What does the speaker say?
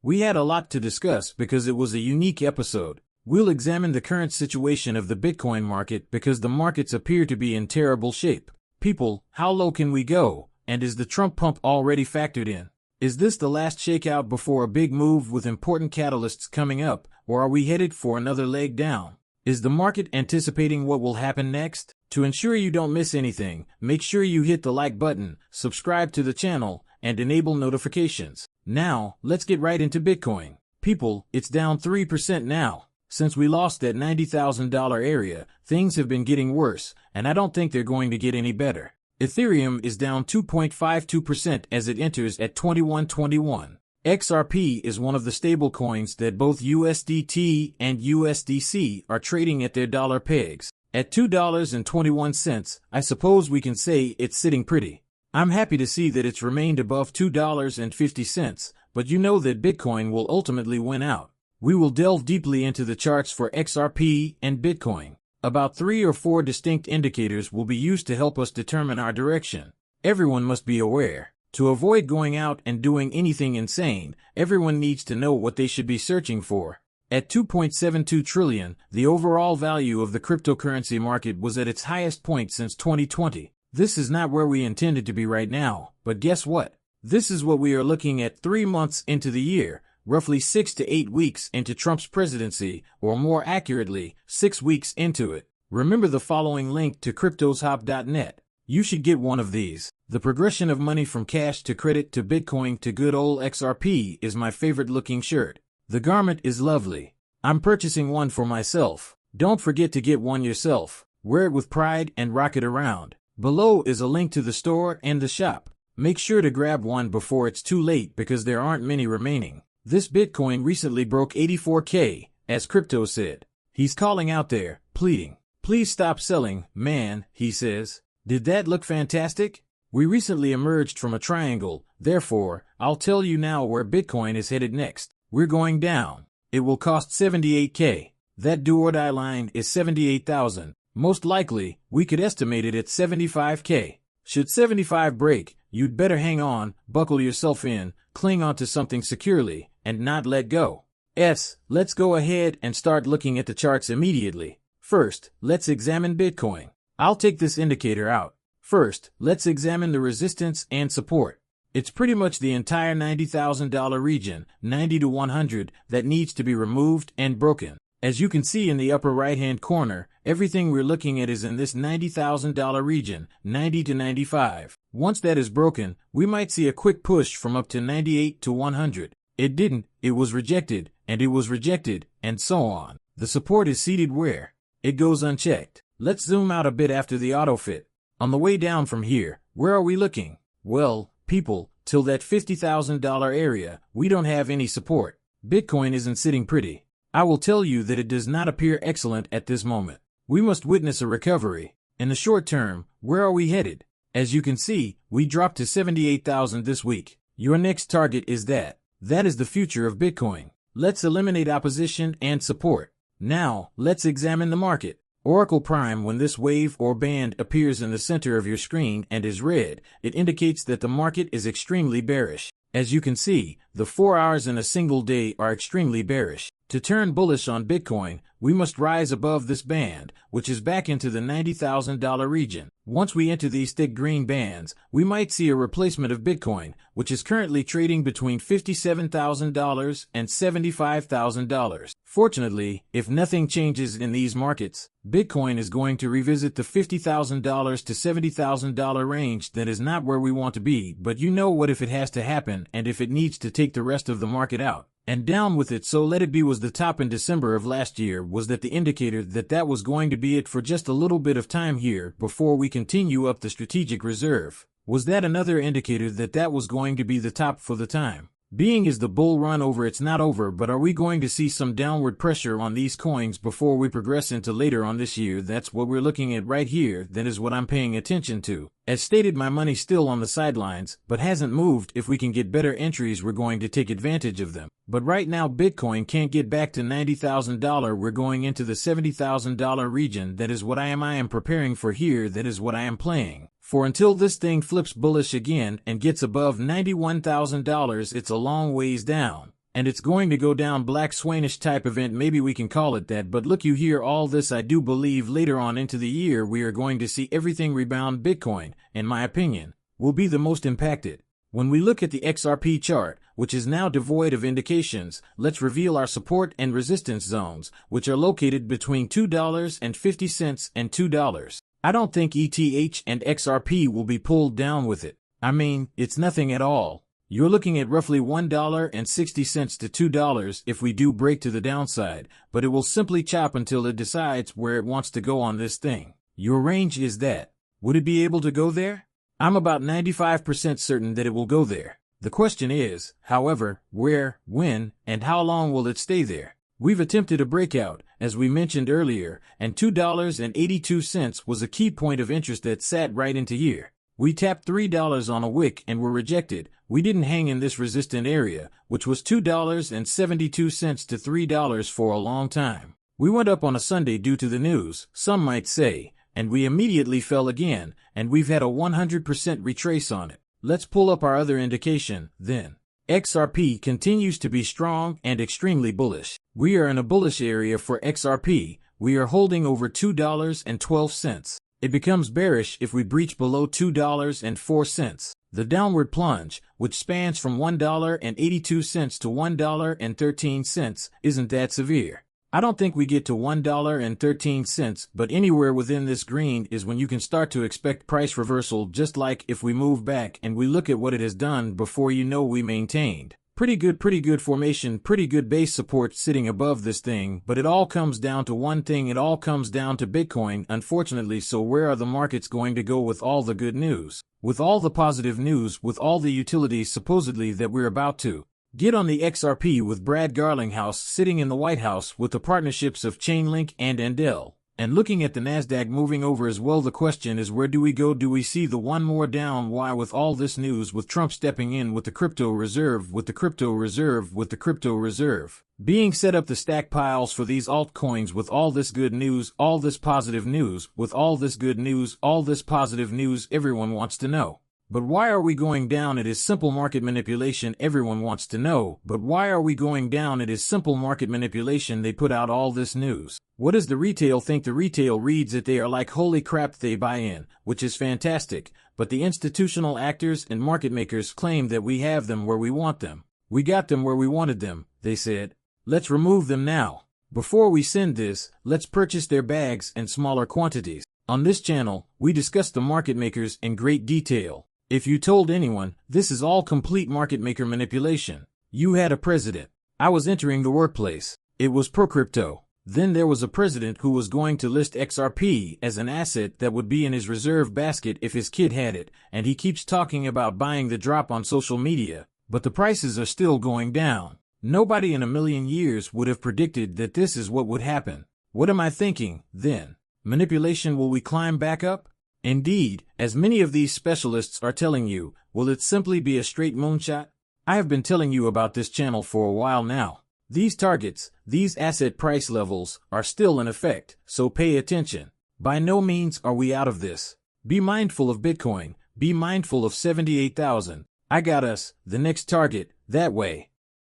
We had a lot to discuss because it was a unique episode. We'll examine the current situation of the Bitcoin market because the markets appear to be in terrible shape. People, how low can we go? And is the Trump pump already factored in? Is this the last shakeout before a big move with important catalysts coming up, or are we headed for another leg down? Is the market anticipating what will happen next? To ensure you don't miss anything, make sure you hit the like button, subscribe to the channel, and enable notifications. Now, let's get right into Bitcoin. People, it's down 3% now. Since we lost that $90,000 area, things have been getting worse, and I don't think they're going to get any better. Ethereum is down 2.52% as it enters at 2121. XRP is one of the stable coins that both USDT and USDC are trading at their dollar pegs. At $2.21, I suppose we can say it's sitting pretty. I'm happy to see that it's remained above $2.50, but you know that Bitcoin will ultimately win out. We will delve deeply into the charts for XRP and Bitcoin. About 3 or 4 distinct indicators will be used to help us determine our direction. Everyone must be aware. To avoid going out and doing anything insane, everyone needs to know what they should be searching for. At $2.72 trillion, the overall value of the cryptocurrency market was at its highest point since 2020. This is not where we intended to be right now, but guess what? This is what we are looking at 3 months into the year, roughly 6 to 8 weeks into Trump's presidency, or more accurately, 6 weeks into it. Remember the following link to cryptoshop.net. You should get one of these. The progression of money from cash to credit to Bitcoin to good old XRP is my favorite looking shirt. The garment is lovely. I'm purchasing one for myself. Don't forget to get one yourself. Wear it with pride and rock it around. Below is a link to the store and the shop. Make sure to grab one before it's too late because there aren't many remaining. This Bitcoin recently broke 84K, as crypto said. He's calling out there, pleading. Please stop selling, man, he says. Did that look fantastic? We recently emerged from a triangle, therefore, I'll tell you now where Bitcoin is headed next. We're going down. It will cost 78K. That do-or-die line is 78,000. Most likely, we could estimate it at 75K. Should 75 break, you'd better hang on, buckle yourself in, cling onto something securely, and not let go. Let's go ahead and start looking at the charts immediately. First, let's examine Bitcoin. I'll take this indicator out. First, let's examine the resistance and support. It's pretty much the entire $90,000 region, 90 to 100, that needs to be removed and broken. As you can see in the upper right-hand corner, everything we're looking at is in this $90,000 region, 90 to 95. Once that is broken, we might see a quick push from up to 98 to 100. It didn't, it was rejected, and it was rejected, and so on. The support is seated where? It goes unchecked. Let's zoom out a bit after the autofit. On the way down from here, where are we looking? Well, people, till that $50,000 area, we don't have any support. Bitcoin isn't sitting pretty. I will tell you that it does not appear excellent at this moment. We must witness a recovery. In the short term, where are we headed? As you can see, we dropped to 78,000 this week. Your next target is that. That is the future of Bitcoin. Let's eliminate opposition and support. Now, let's examine the market. Oracle Prime, when this wave or band appears in the center of your screen and is red, it indicates that the market is extremely bearish. As you can see, the 4 hours in a single day are extremely bearish. To turn bullish on Bitcoin, we must rise above this band, which is back into the $90,000 region. Once we enter these thick green bands, we might see a replacement of Bitcoin, which is currently trading between $57,000 and $75,000. Fortunately, if nothing changes in these markets, Bitcoin is going to revisit the $50,000 to $70,000 range. That is not where we want to be, but you know what if it has to happen and if it needs to take the rest of the market out. And down with it, so let it be was the top in December of last year. Was that the indicator that was going to be it for just a little bit of time here before we continue up the strategic reserve? Was that another indicator that was going to be the top for the time being? Is the bull run over? It's not over, but are we going to see some downward pressure on these coins before we progress into later on this year? That's what we're looking at right here. That is what I'm paying attention to. As stated, my money's still on the sidelines, but hasn't moved. If we can get better entries, we're going to take advantage of them. But right now, Bitcoin can't get back to $90,000. We're going into the $70,000 region. That is what I am preparing for here. That is what I am playing for until this thing flips bullish again and gets above $91,000. It's a long ways down. And it's going to go down black swanish type event, maybe we can call it that, but look, you hear all this, I do believe later on into the year we are going to see everything rebound. Bitcoin, in my opinion, will be the most impacted. When we look at the XRP chart, which is now devoid of indications, let's reveal our support and resistance zones, which are located between $2.50 and $2. I don't think ETH and XRP will be pulled down with it. I mean, it's nothing at all. You're looking at roughly $1.60 to $2 if we do break to the downside, but it will simply chop until it decides where it wants to go on this thing. Your range is that. Would it be able to go there? I'm about 95% certain that it will go there. The question is, however, where, when, and how long will it stay there? We've attempted a breakout, as we mentioned earlier, and $2.82 was a key point of interest that sat right into here. We tapped $3 on a wick and were rejected. We didn't hang in this resistant area, which was $2.72 to $3 for a long time. We went up on a Sunday due to the news, some might say, and we immediately fell again, and we've had a 100% retrace on it. Let's pull up our other indication, then. XRP continues to be strong and extremely bullish. We are in a bullish area for XRP. We are holding over $2.12. It becomes bearish if we breach below $2.04. The downward plunge, which spans from $1.82 to $1.13, isn't that severe. I don't think we get to $1.13, but anywhere within this green is when you can start to expect price reversal, just like if we move back and we look at what it has done before, you know, we maintained. Pretty good formation, pretty good base support sitting above this thing, but it all comes down to one thing, it all comes down to Bitcoin, unfortunately. So where are the markets going to go with all the good news? With all the positive news, with all the utilities supposedly that we're about to get on the XRP, with Brad Garlinghouse sitting in the White House with the partnerships of Chainlink and Endel, and looking at the Nasdaq moving over as well. The question is, where do we go? Do we see the one more down? Why, with all this news, with Trump stepping in, with the crypto reserve, with the crypto reserve, with the crypto reserve being set up to stack piles for these altcoins, with all this good news, all this positive news, with all this good news, all this positive news, everyone wants to know. But why are we going down? It is simple market manipulation. Everyone wants to know. But why are we going down? It is simple market manipulation. They put out all this news. What does the retail think? The retail reads it. They are like, holy crap, they buy in, which is fantastic. But the institutional actors and market makers claim that we have them where we want them. We got them where we wanted them, they said. Let's remove them now. Before we send this, let's purchase their bags in smaller quantities. On this channel, we discuss the market makers in great detail. If you told anyone, this is all complete market maker manipulation. You had a president. I was entering the workplace. It was pro-crypto. Then there was a president who was going to list XRP as an asset that would be in his reserve basket if his kid had it, and he keeps talking about buying the drop on social media, but the prices are still going down. Nobody in a million years would have predicted that this is what would happen. What am I thinking, then? Manipulation? Will we climb back up? Indeed, as many of these specialists are telling you, will it simply be a straight moonshot? I have been telling you about this channel for a while now. These targets, these asset price levels, are still in effect, so pay attention. By no means are we out of this. Be mindful of Bitcoin, be mindful of 78,000. I got us, the next target, that way.